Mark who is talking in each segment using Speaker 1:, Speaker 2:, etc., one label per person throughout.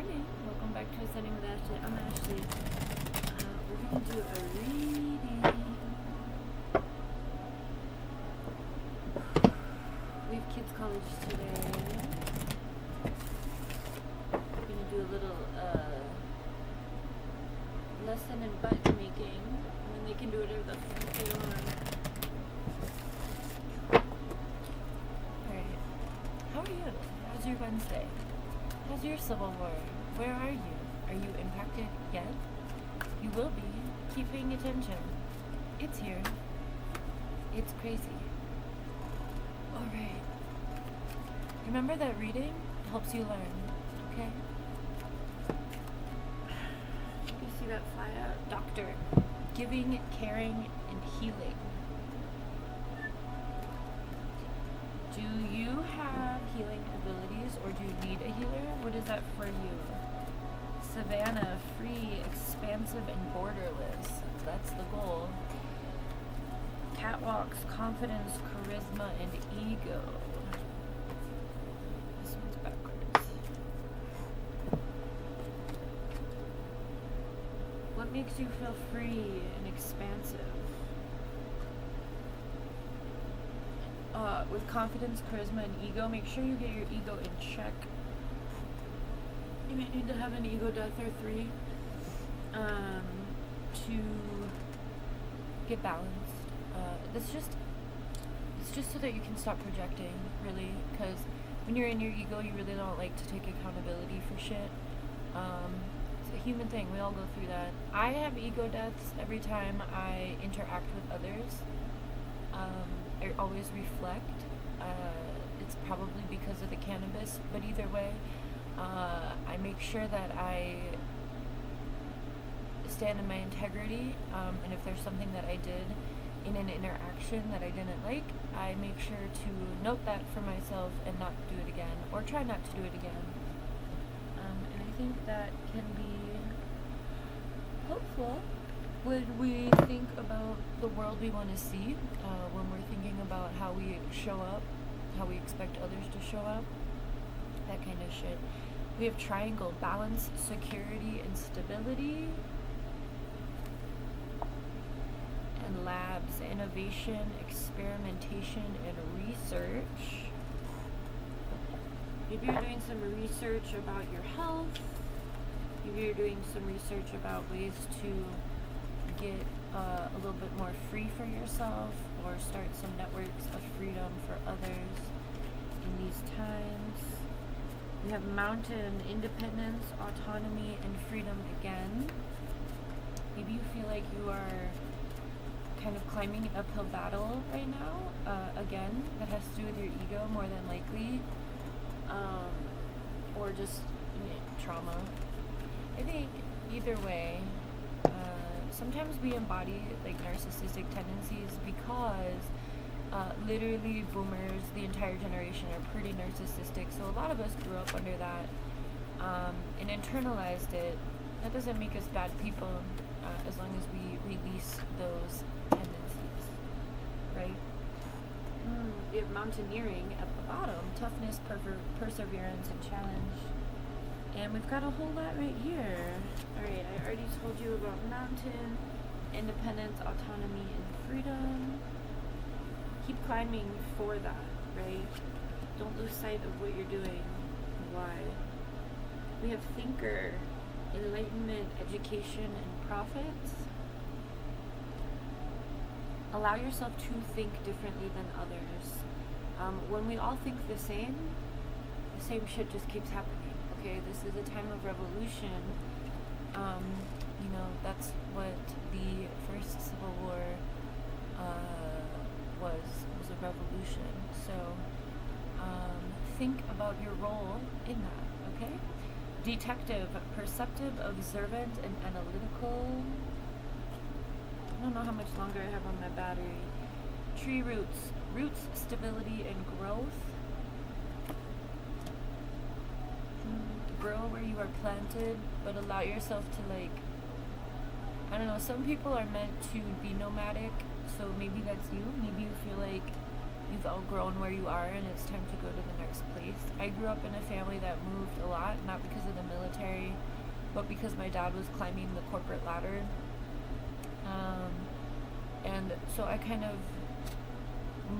Speaker 1: morning. Welcome back to Ascending with Ashley. I'm Ashley. We're going to do a reading. We have kids college today. We're going to do a little lesson in button making. And then they can do whatever the fuck they want. Alright. How are you? How's your Wednesday? How's your Civil War? Where are you? Are you impacted yet? You will be. Keep paying attention. It's here. It's crazy. Alright. Remember that reading helps you learn, okay? You see that fly out? Doctor. Giving, caring, and healing. Do you have healing abilities, or do you need a healer? What is that for you? Savannah, free, expansive, and borderless. That's the goal. Catwalks, confidence, charisma, and ego. This one's backwards. What makes you feel free and expansive? With confidence, charisma, and ego, make sure you get your ego in check. You might need to have an ego death or 3 to get balanced. It's just so that you can stop projecting, really, because when you're in your ego, you really don't like to take accountability for shit. It's a human thing. We all go through that. I have ego deaths every time I interact with others. I always reflect. It's probably because of the cannabis, but either way, I make sure that I stand in my integrity, and if there's something that I did in an interaction that I didn't like, I make sure to note that for myself and not do it again, or try not to do it again. And I think that can be helpful when we think about the world we want to see, when we're thinking about how we show up, how we expect others to show up, that kind of shit. We have triangle, balance, security, and stability. And labs, innovation, experimentation, and research. Maybe you're doing some research about your health. Maybe you're doing some research about ways to get a little bit more free for yourself, or start some networks of freedom for others in these times. We have mountain, independence, autonomy, and freedom again. Maybe you feel like you are kind of climbing an uphill battle right now, again, that has to do with your ego more than likely, or just trauma. I think either way, sometimes we embody like narcissistic tendencies because literally boomers, the entire generation, are pretty narcissistic. So a lot of us grew up under that and internalized it. That doesn't make us bad people as long as we release those tendencies, right? We have mountaineering at the bottom, toughness, perseverance, and challenge. And we've got a whole lot right here. Alright, I already told you about mountain, independence, autonomy, and freedom. Keep climbing for that, right? Don't lose sight of what you're doing and why. We have thinker, enlightenment, education, and profits. Allow yourself to think differently than others. When we all think the same shit just keeps happening. Okay, this is a time of revolution. That's what the first Civil War was a revolution. So think about your role in that, okay? Detective, perceptive, observant, and analytical. I don't know how much longer I have on my battery. Tree roots, stability, and growth. Grow where you are planted, but allow yourself to some people are meant to be nomadic, so maybe that's you. Maybe you feel like you've outgrown where you are and it's time to go to the next place. I grew up in a family that moved a lot, not because of the military but because my dad was climbing the corporate ladder, and so I kind of,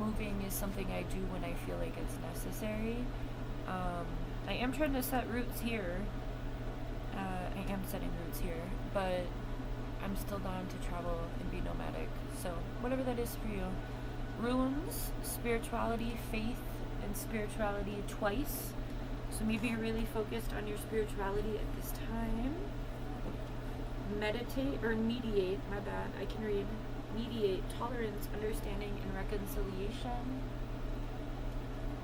Speaker 1: moving is something I do when I feel like it's necessary. I am trying to set roots here. I am setting roots here, but I'm still down to travel and be nomadic. So whatever that is for you. Runes, spirituality, faith, and spirituality twice. So maybe you're really focused on your spirituality at this time. Meditate or mediate, my bad, I can read. Mediate, tolerance, understanding, and reconciliation.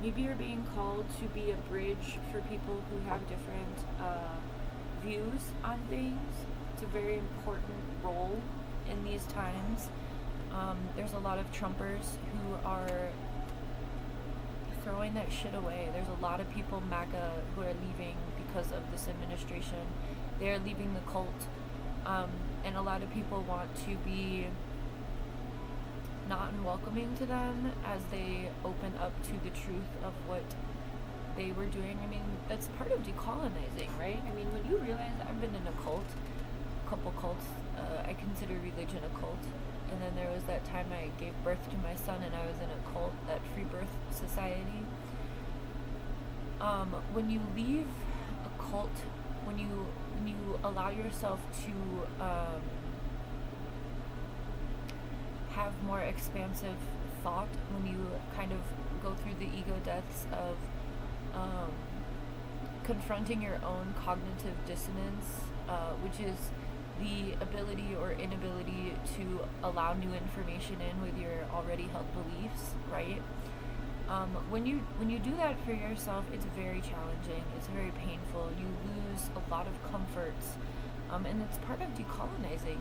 Speaker 1: Maybe you're being called to be a bridge for people who have different views on things. It's a very important role in these times. There's a lot of Trumpers who are throwing that shit away. There's a lot of people, MAGA, who are leaving because of this administration. They're leaving the cult. And a lot of people want to be not unwelcoming to them as they open up to the truth of what they were doing. I mean, that's part of decolonizing, right? I mean, when you realize, I've been in a cult, a couple cults, I consider religion a cult, and then there was that time I gave birth to my son and I was in a cult, that Free Birth Society. When you leave a cult, when you allow yourself to have more expansive thought, when you kind of go through the ego deaths of confronting your own cognitive dissonance, which is the ability or inability to allow new information in with your already held beliefs, right? When you do that for yourself, it's very challenging, it's very painful, you lose a lot of comforts, and it's part of decolonizing.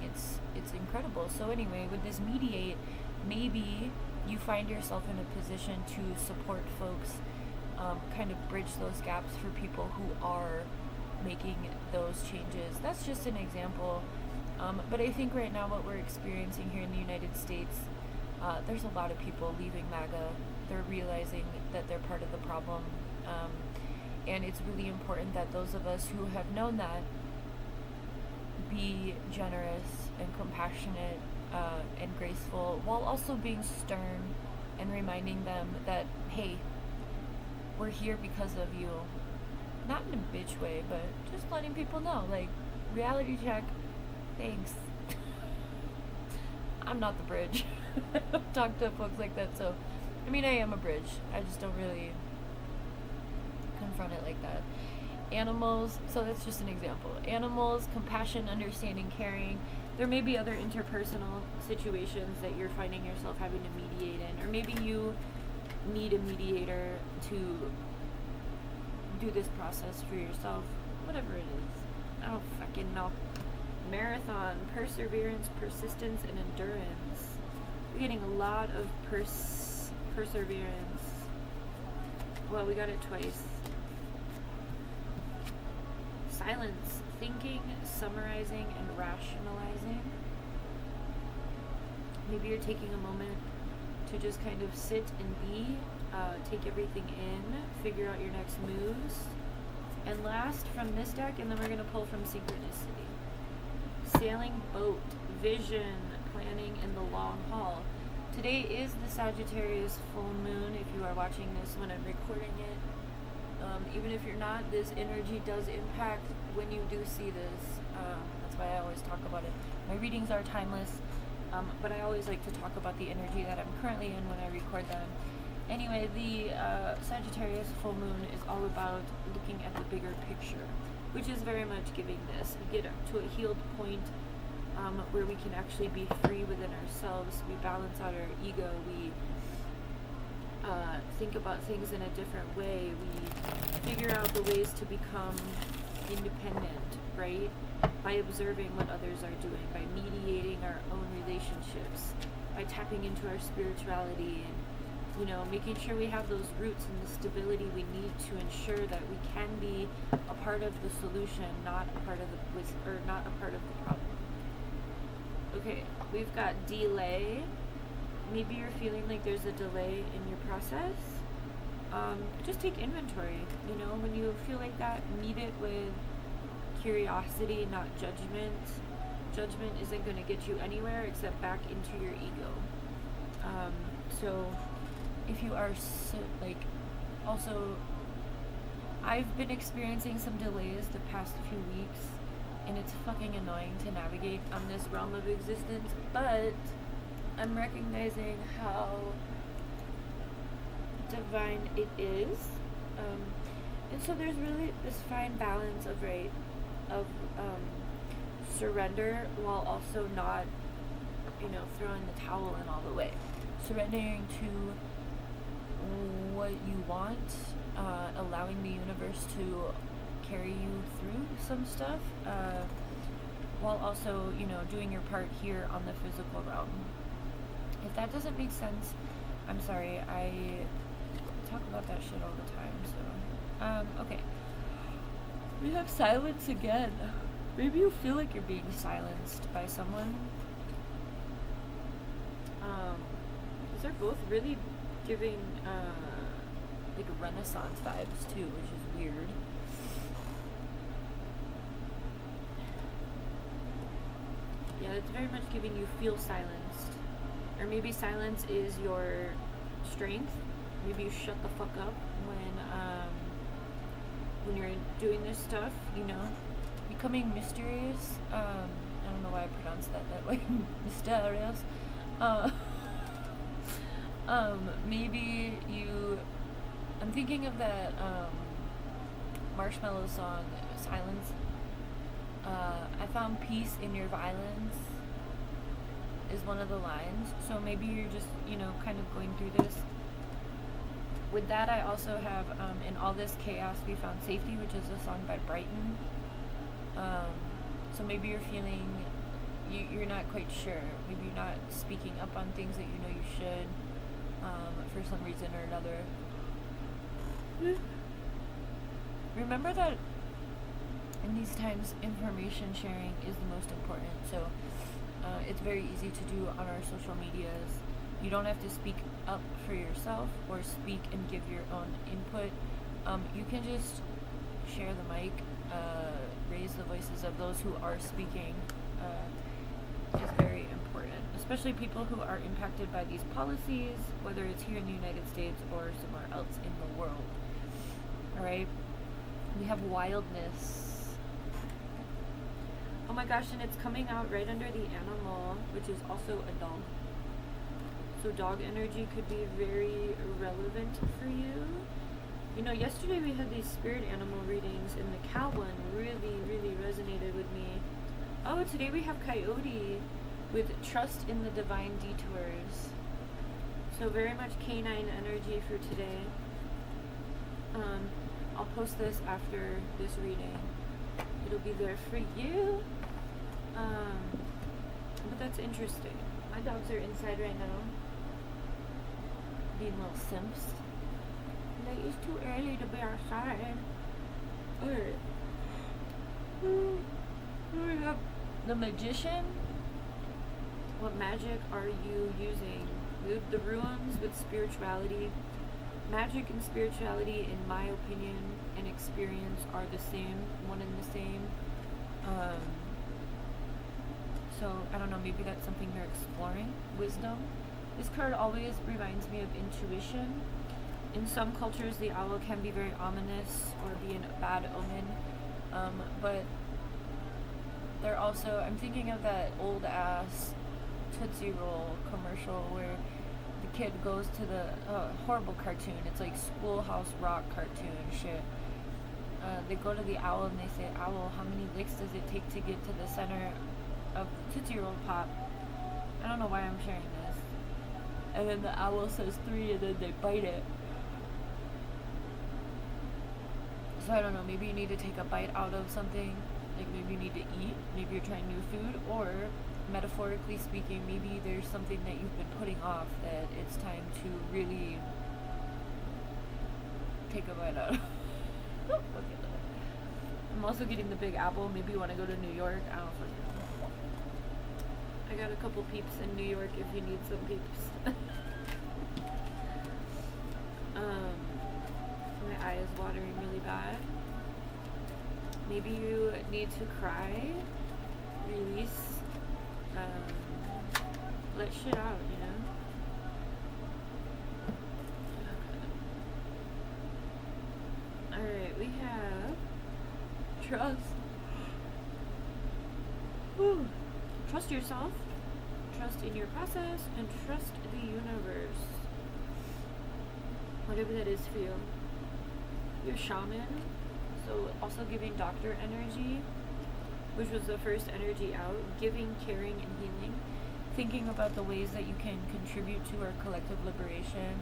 Speaker 1: It's incredible. So anyway, with this mediate, maybe you find yourself in a position to support folks, kind of bridge those gaps for people who are making those changes. That's just an example. But I think right now what we're experiencing here in the United States, there's a lot of people leaving MAGA. They're realizing that they're part of the problem. And it's really important that those of us who have known that be generous and compassionate and graceful, while also being stern and reminding them that, hey, we're here because of you. Not in a bitch way, but just letting people know, like, reality check, thanks. I'm not the bridge. I've talked to folks like that, so, I mean, I am a bridge. I just don't really confront it like that. Animals, so that's just an example. Animals, compassion, understanding, caring. There may be other interpersonal situations that you're finding yourself having to mediate in, or maybe you need a mediator to do this process for yourself, whatever it is. I don't fucking know. Marathon, perseverance, persistence, and endurance. We're getting a lot of perseverance. Well, we got it twice. Silence, thinking, summarizing, and rationalizing. Maybe you're taking a moment to just kind of sit and be, take everything in, figure out your next moves. And last from this deck, and then we're going to pull from Synchronicity. Sailing boat, vision, planning, and the long haul. Today is the Sagittarius full moon, if you are watching this when I'm recording it. Even if you're not, this energy does impact when you do see this. That's why I always talk about it. My readings are timeless, but I always like to talk about the energy that I'm currently in when I record them. Anyway, the Sagittarius full moon is all about looking at the bigger picture, which is very much giving this. We get to a healed point where we can actually be free within ourselves. We balance out our ego. We think about things in a different way. We figure out the ways to become independent, right? By observing what others are doing, by mediating our own relationships, by tapping into our spirituality, and, you know, making sure we have those roots and the stability we need to ensure that we can be a part of the solution, not a part of not a part of the problem. Okay, we've got delay. Maybe you're feeling like there's a delay in your process. Just take inventory. You know, when you feel like that, meet it with curiosity, not judgment. Judgment isn't going to get you anywhere except back into your ego. So if you are also, I've been experiencing some delays the past few weeks, and it's fucking annoying to navigate on this realm of existence, but I'm recognizing how divine it is. And so there's really this fine balance of surrender while also not, throwing the towel in all the way. Surrendering to what you want, allowing the universe to carry you through some stuff, while also, doing your part here on the physical realm. If that doesn't make sense, I'm sorry. I talk about that shit all the time, so. Okay. We have silence again. Maybe you feel like you're being silenced by someone. These are both really giving, like Renaissance vibes too, which is weird. Yeah, it's very much giving you feel silenced. Or maybe silence is your strength. Maybe you shut the fuck up when you're doing this stuff, becoming mysterious. I don't know why I pronounced that way. Mysterious. Maybe I'm thinking of that Marshmello song, Silence. I found peace in your violence is one of the lines. So maybe you're just, kind of going through this. With that, I also have, in all this chaos, we found safety, which is a song by Brighton. So maybe you're feeling, you're not quite sure. Maybe you're not speaking up on things that you know you should, for some reason or another. Remember that in these times, information sharing is the most important. So it's very easy to do on our social medias. You don't have to speak up for yourself or speak and give your own input. You can just share the mic, raise the voices of those who are speaking. Is very important, especially people who are impacted by these policies, whether it's here in the United States or somewhere else in the world. All right, we have wildness. Oh my gosh, and it's coming out right under the animal, which is also a dog. So dog energy could be very relevant for you. Yesterday we had these spirit animal readings, and the cow one really, really resonated with me. Oh, today we have coyote with trust in the divine detours. So very much canine energy for today. I'll post this after this reading. It'll be there for you. But that's interesting. My dogs are inside right now, being little simps. Like, it's too early to be outside. Alright. We have the Magician. What magic are you using? The ruins with spirituality. Magic and spirituality, in my opinion and experience, are the same, one and the same. So, I don't know, maybe that's something you're exploring. Wisdom. This card always reminds me of intuition. In some cultures, the owl can be very ominous or be a bad omen. But they're also, I'm thinking of that old ass Tootsie Roll commercial where the kid goes to the horrible cartoon. It's like Schoolhouse Rock cartoon shit. They go to the owl and they say, "Owl, how many licks does it take to get to the center of the Tootsie Roll Pop?" I don't know why I'm sharing this. And then the owl says 3, and then they bite it. So I don't know, maybe you need to take a bite out of something. Like maybe you need to eat, maybe you're trying new food, or metaphorically speaking, maybe there's something that you've been putting off that it's time to really take a bite out of. Okay. I'm also getting the Big Apple. Maybe you want to go to New York. I don't fucking know. I got a couple peeps in New York if you need some peeps. My eye is watering really bad. maybe you need to cry, release, let shit out, you know? Alright, we have trust. Whew. Trust yourself, trust in your process, and trust the universe. Whatever that is for you. Your shaman, so also giving doctor energy, which was the first energy out, giving, caring, and healing. Thinking about the ways that you can contribute to our collective liberation.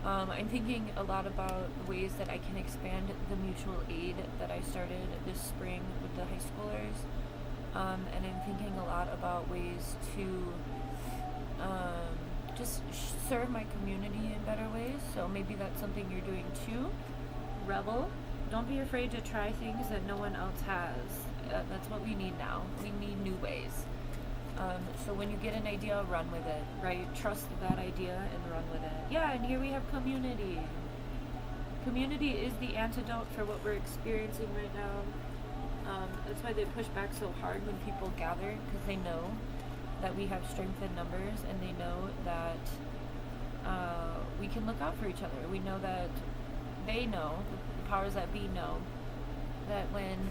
Speaker 1: I'm thinking a lot about ways that I can expand the mutual aid that I started this spring with the high schoolers. And I'm thinking a lot about ways to just serve my community in better ways. So maybe that's something you're doing too. Rebel. Don't be afraid to try things that no one else has. That's what we need now. We need new ways. So when you get an idea, run with it, right? Trust that idea and run with it. Yeah, and here we have community. Community is the antidote for what we're experiencing right now. That's why they push back so hard when people gather, because they know that we have strength in numbers, and they know that we can look out for each other. We know that they know, the powers that be know, that when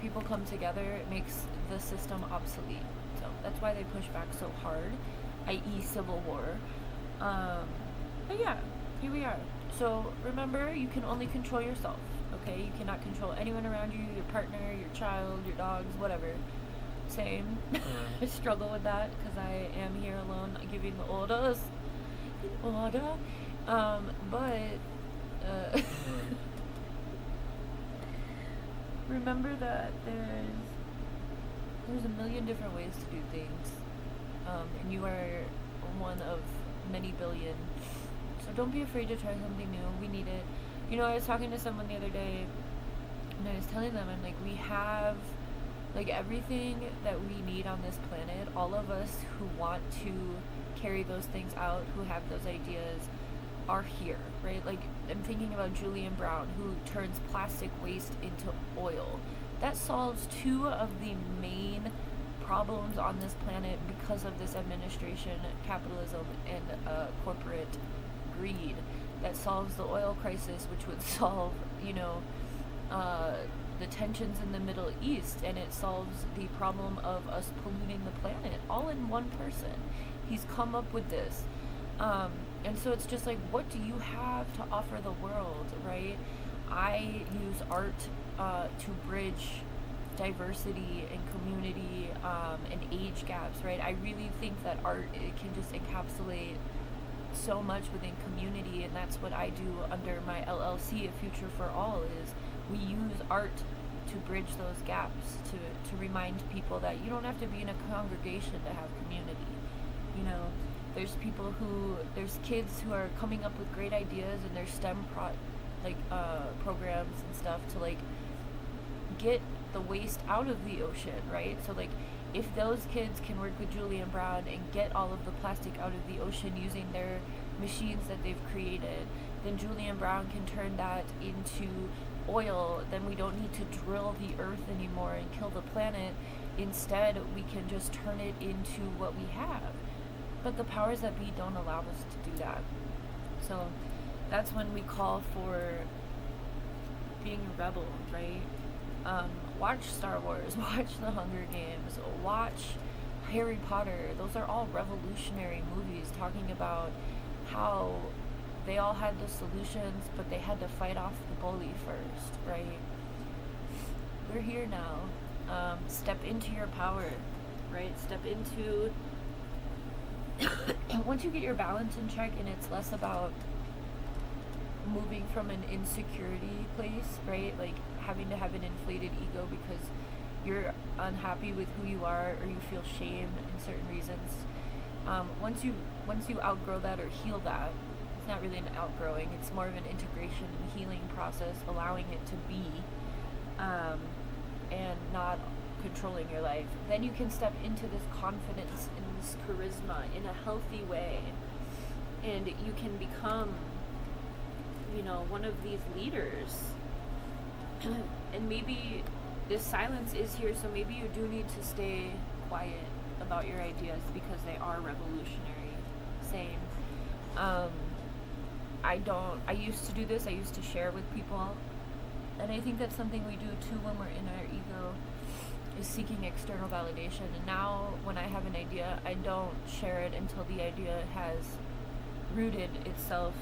Speaker 1: people come together, it makes the system obsolete. So that's why they push back so hard, i.e. civil war. But yeah, here we are. So remember, you can only control yourself, okay? You cannot control anyone around you, your partner, your child, your dogs, whatever. Same. I struggle with that because I am here alone giving the orders. But remember that there's a million different ways to do things, and you are one of many billion. So don't be afraid to try something new. We need it. You know, I was talking to someone the other day, and I was telling them, I'm like, we have like everything that we need on this planet. All of us who want to carry those things out, who have those ideas, are here, right? Like, I'm thinking about Julian Brown, who turns plastic waste into oil. That solves two of the main problems on this planet because of this administration, capitalism, and corporate greed. That solves the oil crisis, which would solve, you know, the tensions in the Middle East, and it solves the problem of us polluting the planet, all in one person. He's come up with this. And so it's just like, what do you have to offer the world, right? I use art to bridge diversity and community and age gaps, right? I really think that art, it can just encapsulate so much within community, and that's what I do under my LLC, A Future for All, is we use art to bridge those gaps, to remind people that you don't have to be in a congregation to have community. You know, there's kids who are coming up with great ideas in their STEM programs and stuff to like get the waste out of the ocean, right? So like, if those kids can work with Julian Brown and get all of the plastic out of the ocean using their machines that they've created, then Julian Brown can turn that into oil. Then we don't need to drill the earth anymore and kill the planet. Instead, we can just turn it into what we have. But the powers that be don't allow us to do that. So that's when we call for being a rebel, right? Watch Star Wars, watch The Hunger Games, watch Harry Potter. Those are all revolutionary movies talking about how they all had the solutions, but they had to fight off the bully first, right? We're here now. Step into your power, right? Step into... Once you get your balance in check, and it's less about moving from an insecurity place, right? Like having to have an inflated ego because you're unhappy with who you are, or you feel shame in certain reasons. Once you outgrow that or heal that, it's not really an outgrowing, it's more of an integration and healing process, allowing it to be, and not controlling your life. Then you can step into this confidence and this charisma in a healthy way, and you can become, you know, one of these leaders And maybe this silence is here, so maybe you do need to stay quiet about your ideas because they are revolutionary. Same. Um, I used to do this, I used to share with people, and I think that's something we do too when we're in our ego, is seeking external validation. And now, when I have an idea, I don't share it until the idea has rooted itself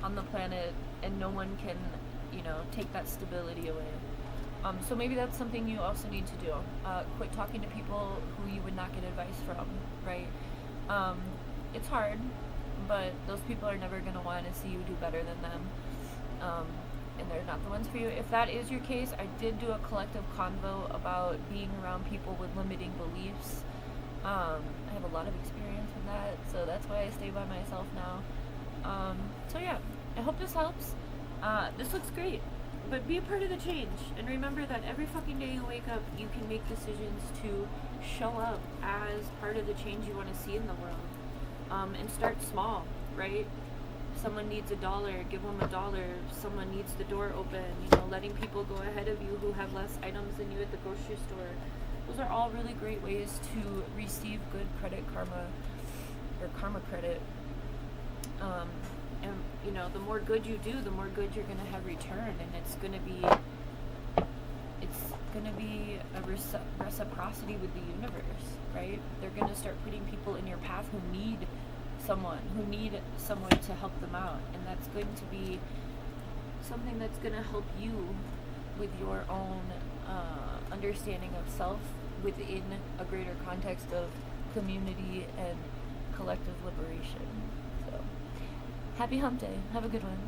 Speaker 1: on the planet and no one can, take that stability away. So maybe that's something you also need to do. Quit talking to people who you would not get advice from, right? It's hard, but those people are never going to want to see you do better than them. And they're not the ones for you. If that is your case, I did do a collective convo about being around people with limiting beliefs. I have a lot of experience with that, so that's why I stay by myself now. So yeah, I hope this helps. This looks great, but be a part of the change. And remember that every fucking day you wake up, you can make decisions to show up as part of the change you want to see in the world. And start small, right? Someone needs $1, give them $1. Someone needs the door open, letting people go ahead of you who have less items than you at the grocery store. Those are all really great ways to receive good credit karma, or karma credit. And the more good you do, the more good you're gonna have returned, and it's gonna be a reciprocity with the universe, right? They're gonna start putting people in your path who need someone to help them out, and that's going to be something that's going to help you with your own understanding of self within a greater context of community and collective liberation. So happy hump day. Have a good one.